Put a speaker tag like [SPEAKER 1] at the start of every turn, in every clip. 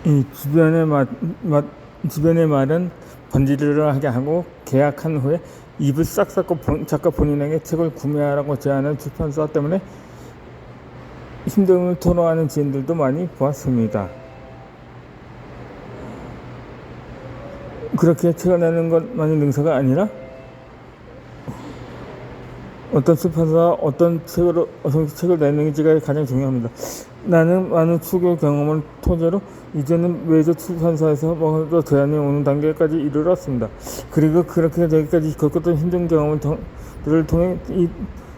[SPEAKER 1] 이 주변의 말은 번지르르하게 하고 계약한 후에 입을 싹 닫고 작가 본인에게 책을 구매하라고 제안한 출판사 때문에 힘듦을 토로하는 지인들도 많이 보았습니다. 그렇게 책을 내는 것만이 능사가 아니라 어떤 출판사가 어떤 책을 내는지가 가장 중요합니다. 나는 많은 추교 경험을 토대로 이제는 메이저 출판사에서 먼저 제안이 오는 단계까지 이르렀습니다. 그리고 그렇게 되기까지 겪었던 힘든 경험들을 통해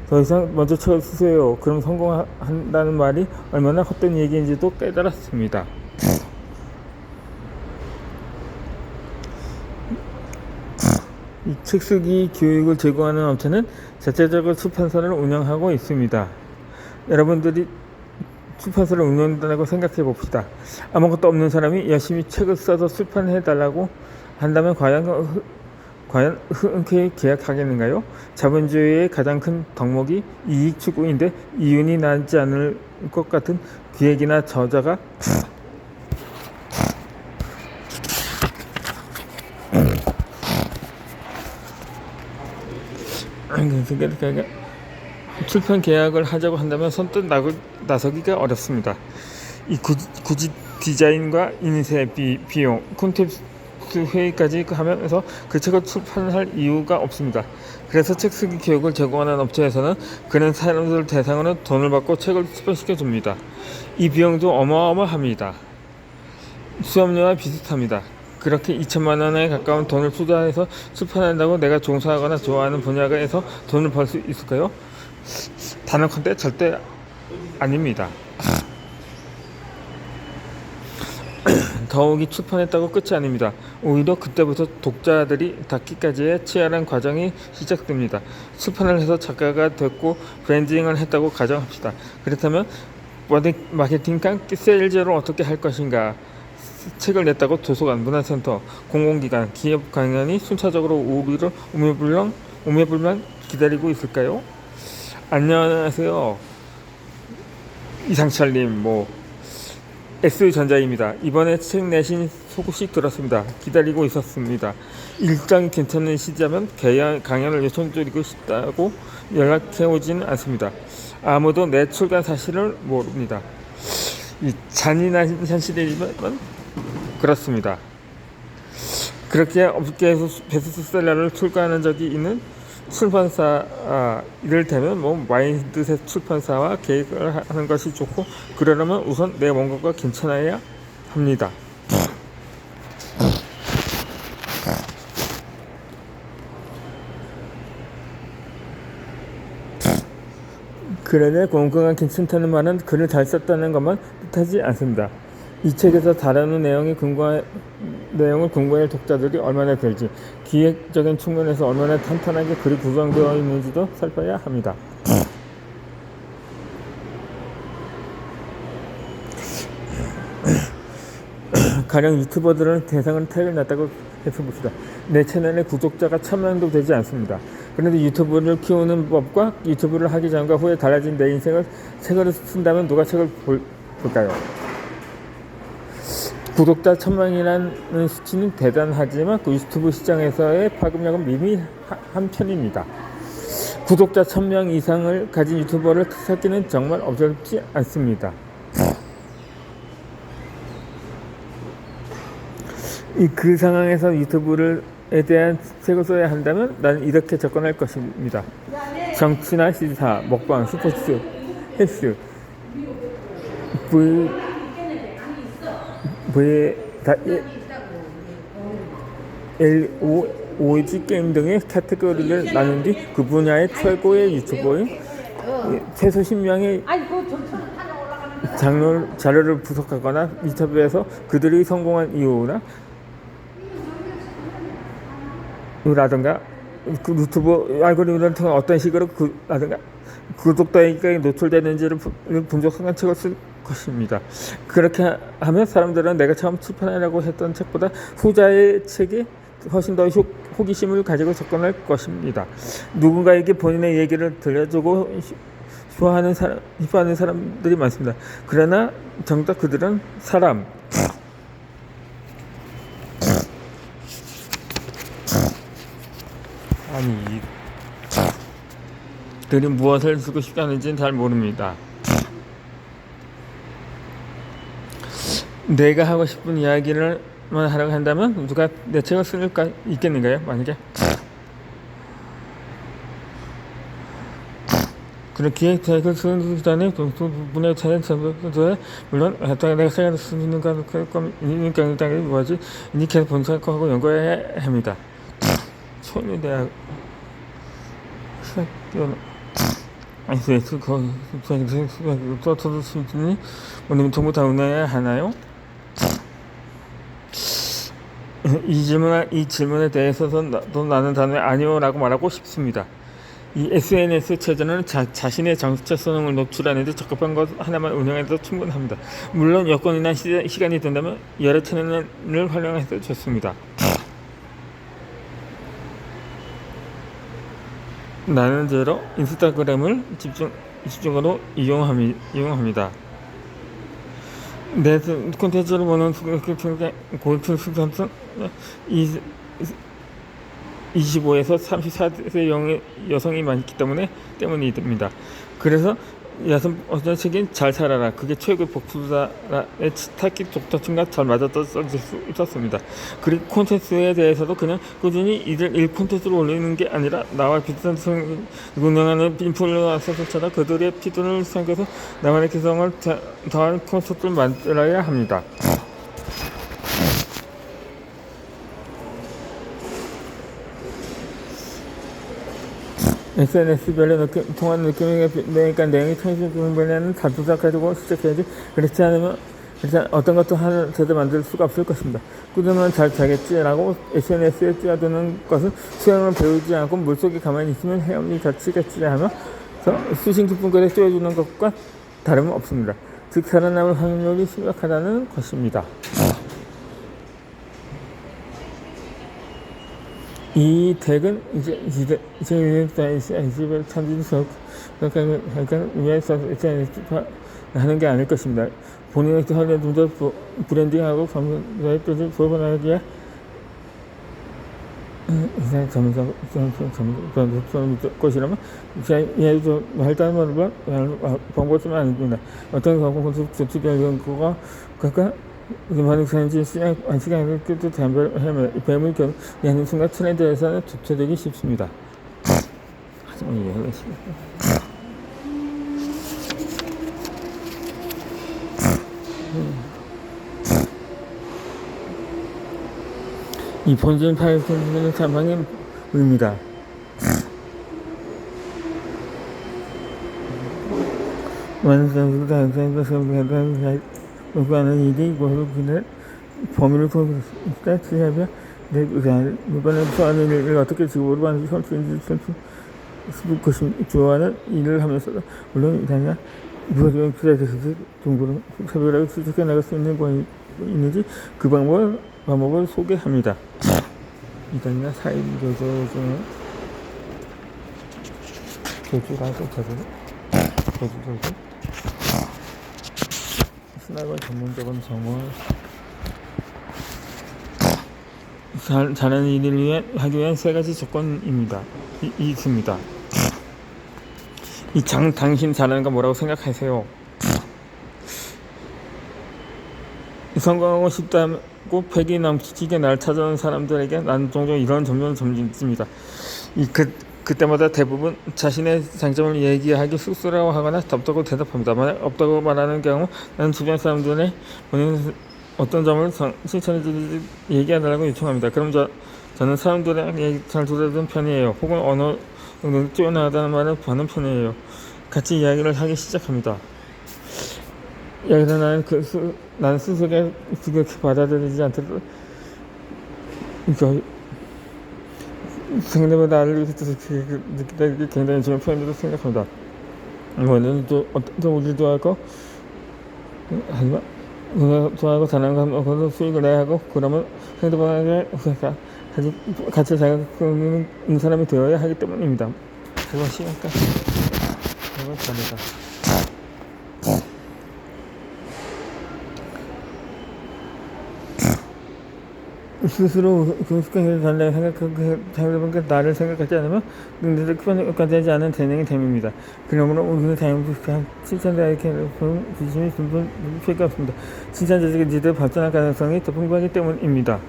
[SPEAKER 1] 더 이상 먼저 책을 쓰세요. 그럼 성공한다는 말이 얼마나 헛된 얘기인지도 깨달았습니다. 이 책쓰기 교육을 제공하는 업체는 자체적으로 출판사를 운영하고 있습니다. 여러분들이 출판사를 운영한다고 생각해 봅시다. 아무것도 없는 사람이 열심히 책을 써서 출판해달라고 한다면 과연 흔쾌히 계약하겠는가요? 자본주의의 가장 큰 덕목이 이익 추구인데 이윤이 나지 않을 것 같은 기획이나 저자가 출판 계약을 하자고 한다면 선뜻 나서기가 어렵습니다. 굳이 디자인과 인쇄 비용, 콘텐츠 회의까지 하면서 그 책을 출판할 이유가 없습니다. 그래서 책쓰기 교육을 제공하는 업체에서는 그런 사람들 대상으로 돈을 받고 책을 출판시켜 줍니다. 이 비용도 어마어마합니다. 수업료와 비슷합니다. 그렇게 2천만 원에 가까운 돈을 투자해서 출판한다고 내가 종사하거나 좋아하는 분야에서 돈을 벌 수 있을까요? 단언컨대 절대 아닙니다. 더욱이 출판했다고 끝이 아닙니다. 오히려 그때부터 독자들이 닫기까지의 치열한 과정이 시작됩니다. 출판을 해서 작가가 됐고 브랜딩을 했다고 가정합시다. 그렇다면 마케팅 깡 세일즈를 어떻게 할 것인가? 책을 냈다고 도서관, 문화센터, 공공기관, 기업 강연이 순차적으로 우리를 오매불만 기다리고 있을까요? 안녕하세요. 이상철님, S전자입니다. 이번에 책 내신 소식 들었습니다. 기다리고 있었습니다. 일정이 괜찮은 시자면 강연을 요청드리고 싶다고 연락해오지는 않습니다. 아무도 내 출간 사실을 모릅니다. 잔인한 현실이지만 그렇습니다. 그렇게 업계에서 베스트셀러를 출간한 적이 있는 출판사, 이를테면 마인드셋 출판사와 계획을 하는 것이 좋고, 그러려면 우선 내 원고가 괜찮아야 합니다. 글에 원고가 괜찮다는 말은 글을 잘 썼다는 것만 뜻하지 않습니다. 이 책에서 다루는 내용을 공부할 독자들이 얼마나 될지, 기획적인 측면에서 얼마나 탄탄하게 글이 구성되어 있는지도 살펴야 합니다. 가령 유튜버들은 대상을 책을 냈다고 해서 봅시다. 내 채널에 구독자가 1000명도 되지 않습니다. 그런데 유튜브를 키우는 법과 유튜브를 하기 전과 후에 달라진 내 인생을 책으로 쓴다면 누가 책을 볼까요? 구독자 1000명이라는 수치는 대단하지만 그 유튜브 시장에서의 파급력은 미미한 편입니다. 구독자 1000명 이상을 가진 유튜버를 찾기는 정말 어렵지 않습니다. 그 상황에서 유튜브에 대한 책을 써야 한다면 나는 이렇게 접근할 것입니다. 정치나 시사, 먹방, 스포츠, 헬스, LOG 게임 등의 카테고리를 나눈 뒤 그 분야의 최고의 유튜버인 최소 10명의 자료를 분석하거나 인터뷰에서 그들이 성공한 이유나 라든가 그 유튜브 알고리즘을 통해 어떤 식으로 라든가 구독자에게 노출되는지를 분석한 책을 쓸 것입니다. 그렇게 하면 사람들은 내가 처음 출판하려고 했던 책보다 후자의 책에 훨씬 더 호기심을 가지고 접근할 것입니다. 누군가에게 본인의 얘기를 들려주고 싶어하는 사람들이 많습니다. 그러나 정작 그들은 아니 들이 무엇을 쓰고 싶지 않은지는 잘 모릅니다. 내가 하고 싶은 이야기를 하라고 한다면 누가 내 책을 쓸까 있겠는가요? 만약에 그렇게 책을 쓰는 전에 분의 차례 물론 내가 책을 쓰는 거니까 뭐지 이렇게 분석하고 연구해야 합니다. 초미대학 SS 저도 수준이 오늘 전부 다 운해야 하나요? 이 질문에 대해서도 나는 단호히 아니요라고 말하고 싶습니다. 이 SNS 체제는 자신의 정체성을 노출하는 데 적합한 것 하나만 운영해도 충분합니다. 물론 여건이나 시간이 된다면 여러 채널을 활용해도 좋습니다. 나는 제로 인스타그램을 집중적으로 이용합니다. 내 콘텐츠를 보는 고액 수단은 25에서 34세 여성이 많기 때문입니다. 그래서 어떤 책인 잘 살아라 그게 최고의 복수다의 타깃 독자층과 잘 맞아떨어질 수 있었습니다. 그리고 콘텐츠에 대해서도 그냥 꾸준히 일 콘텐츠를 올리는 게 아니라 나와 비슷한 운영하는 인플루언서를 찾아 그들의 피드를 삼겨서 나만의 개성을 더한 콘텐츠를 만들어야 합니다. SNS별로 통한 느낌이 되니까 내용이 청소년분에는 다투자 가지고 시작해야지. 그렇지 않으면 어떤 것도 하나 제대로 만들 수가 없을 것입니다. 꾸준하면 잘 자겠지라고 SNS에 뛰어드는 것은 수영을 배우지 않고 물속에 가만히 있으면 헤엄이 자치겠지 하면서 수심 깊은 곳에 뛰어주는 것과 다름은 없습니다. 즉 살아남을 확률이 심각하다는 것입니다. 이 덱은 이제 집을 참진석 위해서 하는 게 아닐 것입니다. 본인의 하루에 좀더 브랜딩하고 감사의 뜻을 보여나가기에 것이라면 예를 들어 말단으로 방법을 쓰면 안 됩니다. 어떤 방법을 조치되는 거가 그러니까 많은 사람들이 시간을 끝도 뱀을 하는 순간 트렌드에서는 조체되기 쉽습니다. 하지만 이해하기 쉽습니다. 이 본진 파일 콘텐츠는 사망의 의미다. 완성도 요구하는 일이 그날 범위를 통해서 취하며 이번에 소하는 일을 어떻게 직업으로 하는지 선수인지 좋아하는 일을 하면서도 물론 이다냐 무엇이든 필요해서 정보를 차별하게 수집해 나갈 수 있는 거 있는지 그 방법을 소개합니다. 이다냐 사인 조조 중에 조조라고 조조 스나이퍼 전문적인 정을 잘하는 일을 하기 위한 세 가지 조건입니다. 있습니다. 당신 잘하는 거 뭐라고 생각하세요? 성공하고 싶다고 패기 넘치게 날 찾아오는 사람들에게 난 종종 이런 점집니다. 그때마다 대부분 자신의 장점을 얘기하기 쑥스러워하거나 덥다고 대답합니다. 만약 없다고 말하는 경우 나는 주변 사람들의 본인 어떤 점을 칭찬해주는지 얘기해달라고 요청합니다. 그럼 저는 사람들의 얘기 잘 들어주는 편이에요. 혹은 어느 정도 뛰어나다는 말을 하는 편이에요. 같이 이야기를 하기 시작합니다. 여기서 나는 스스로가 그렇게 받아들이지 않도록 상대보다 나를 느끼기 굉장히 중요한 표현으로 생각합니다. 이거는 우리도 하고 하지만 좋아하고 잘하는 거 수익을 내야 하고 그러면 상대방에게 같이 자극하는 사람이 되어야 하기 때문입니다. 하지만 시간까지 이건 다르다. 스스로 긍숙하게 달라고 생각하고 자유롭게 나를 생각하지 않으면 능력을 표현하지 않은 재능이 됨입니다. 그러므로 우리는 자유롭게 칭찬자에게 부심이 분분 필요가 없습니다. 칭찬자에게 지대로 발전할 가능성이 더 풍부하기 때문입니다.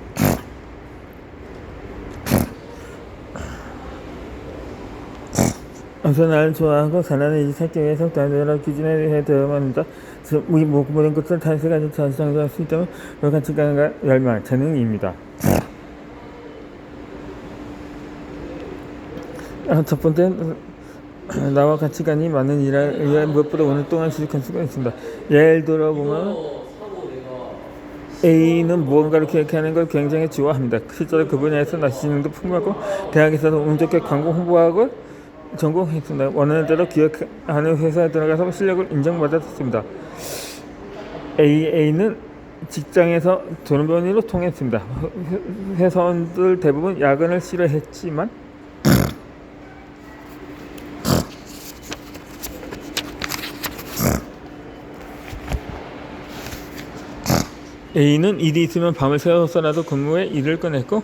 [SPEAKER 1] 우선 나를 좋아하고 사랑하는 이 살기 위해서 여러 기준에 대해 되어야만 합니다. 우리 모든 것을 탄식하지 자성할 수 있다면 여러 가치관과 열망, 재능입니다. 첫 번째, 나와 가치관이 맞는 일에 의해 무엇보다 오랫동안 지속할 수가 있습니다. 예를 들어 보면 A는 무언가를 기획하는 걸 굉장히 좋아합니다. 실제로 그 분야에서 지능도 풍부하고 대학에서도 운 좋게 광고 홍보학을 전공했습니다. 원하는 대로 기획하는 회사에 들어가서 실력을 인정받았습니다. A는 직장에서 돈벌이로 통했습니다. 회사원들 대부분 야근을 싫어했지만 A는 일이 있으면 밤을 새워서라도 근무에 일을 꺼냈고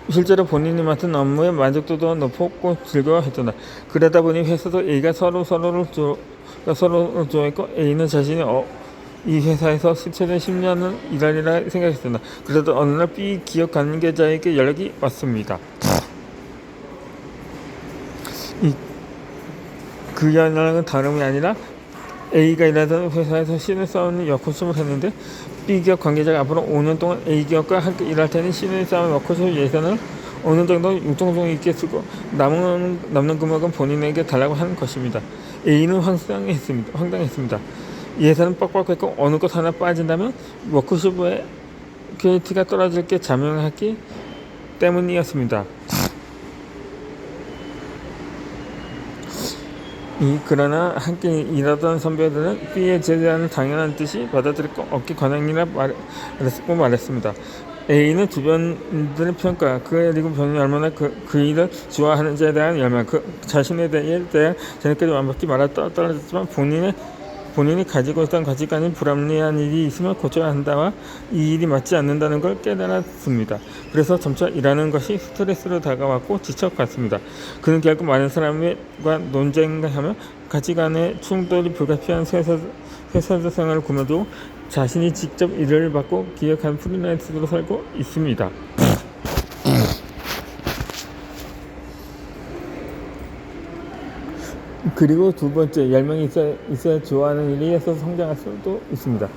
[SPEAKER 1] 실제로 본인이 맡은 업무의 만족도도 높았고 즐거워했다. 그러다 보니 회사도 A가 서로를 좋아했고 A는 자신이 이 회사에서 최대 10년을 일하리라 생각했습니다. 그래도 어느 날 B 기업 관계자에게 연락이 왔습니다. 그 연락은 다름이 아니라 A가 일하던 회사에서 신입사원이 워크숍을 했는데 B 기업 관계자가 앞으로 5년 동안 A 기업과 함께 일할 테니 신입사원 워크숍 예산을 어느 정도 융통성 있게 쓰고 남는 금액은 본인에게 달라고 하는 것입니다. A는 황당했습니다. 예산은 빡빡했고 어느 것 하나 빠진다면 워크숍의 퀄리티가 떨어질 게 자명하기 때문이었습니다. 그러나 함께 일하던 선배들은 B의 제안을 당연한 듯이 받아들였고 얻기 관행이라 말했습니다. A는 주변들의 평가, 그의 그리고 본인이 얼마나 그 일을 좋아하는지에 대한 열망, 자신에 대한 재능까지 완벽히 떨어졌지만 본인이 가지고 있던 가치관이 불합리한 일이 있으면 고쳐야 한다와 이 일이 맞지 않는다는 걸 깨달았습니다. 그래서 점차 일하는 것이 스트레스로 다가왔고 지쳐갔습니다. 그는 결국 많은 사람과 논쟁하며 가치관의 충돌이 불가피한 회사 생활을 꾸며두고 자신이 직접 일을 받고 기획한 프리랜서로 살고 있습니다. 그리고 두 번째, 열망이 있어야 좋아하는 일이 있어서 성장할 수도 있습니다.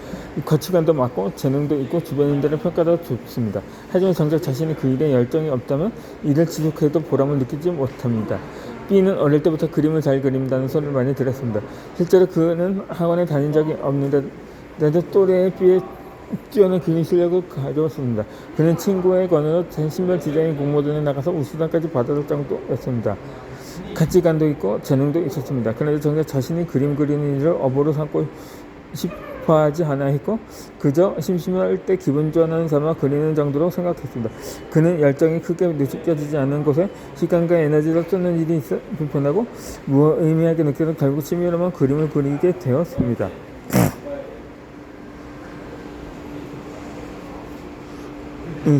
[SPEAKER 1] 가치관도 맞고 재능도 있고 주변인들의 평가도 좋습니다. 하지만 정작 자신이 그 일에 열정이 없다면 일을 지속해도 보람을 느끼지 못합니다. B는 어릴 때부터 그림을 잘 그린다는 소리를 많이 들었습니다. 실제로 그는 학원에 다닌 적이 없는데 또래의 B의 뛰어난 그림 실력을 가져왔습니다. 그는 친구의 권유로 신발 디자인 공모전에 나가서 우수상까지 받을 정도였습니다. 가치관도 있고 재능도 있었습니다. 그런데 정작 자신이 그림 그리는 일을 업으로 삼고 싶어하지 않아 했고 그저 심심할 때 기분 전환 삼아 그리는 정도로 생각했습니다. 그는 열정이 크게 느껴지지 않는 곳에 시간과 에너지를 쏟는 일이 있어 불편하고 무의미하게 느껴서 결국 취미로만 그림을 그리게 되었습니다.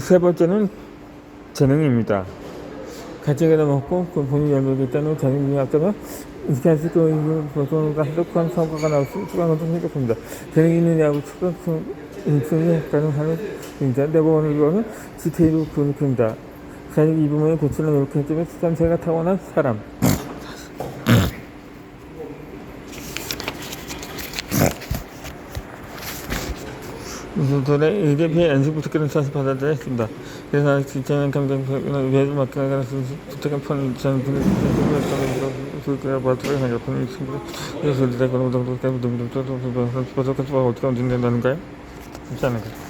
[SPEAKER 1] 세 번째는 재능입니다. 가치관도 먹고 본인이 열매를 있다는 재능이 앞서면 이렇게 해서 보통과 해독한 성과가 나올 수 있는 것도 생겼습니다. 재능이 있느냐고 인생이 가능하는 내보는 이거는 디테일로 그립니다. 사실 이 부분에 고치려 노력했지만 수산세가 타고난 사람. 우선들의 의대비의 연습부터 사실 받아들였습니다. 그래서 직장인 감정을 외주 맡겨가는 부탁한 편 저는 분을 그가 받도록 하여 본인 친구를 그래서 내가 어느 정도까지 어디가 언젠다는가요? 그렇지 않은가요?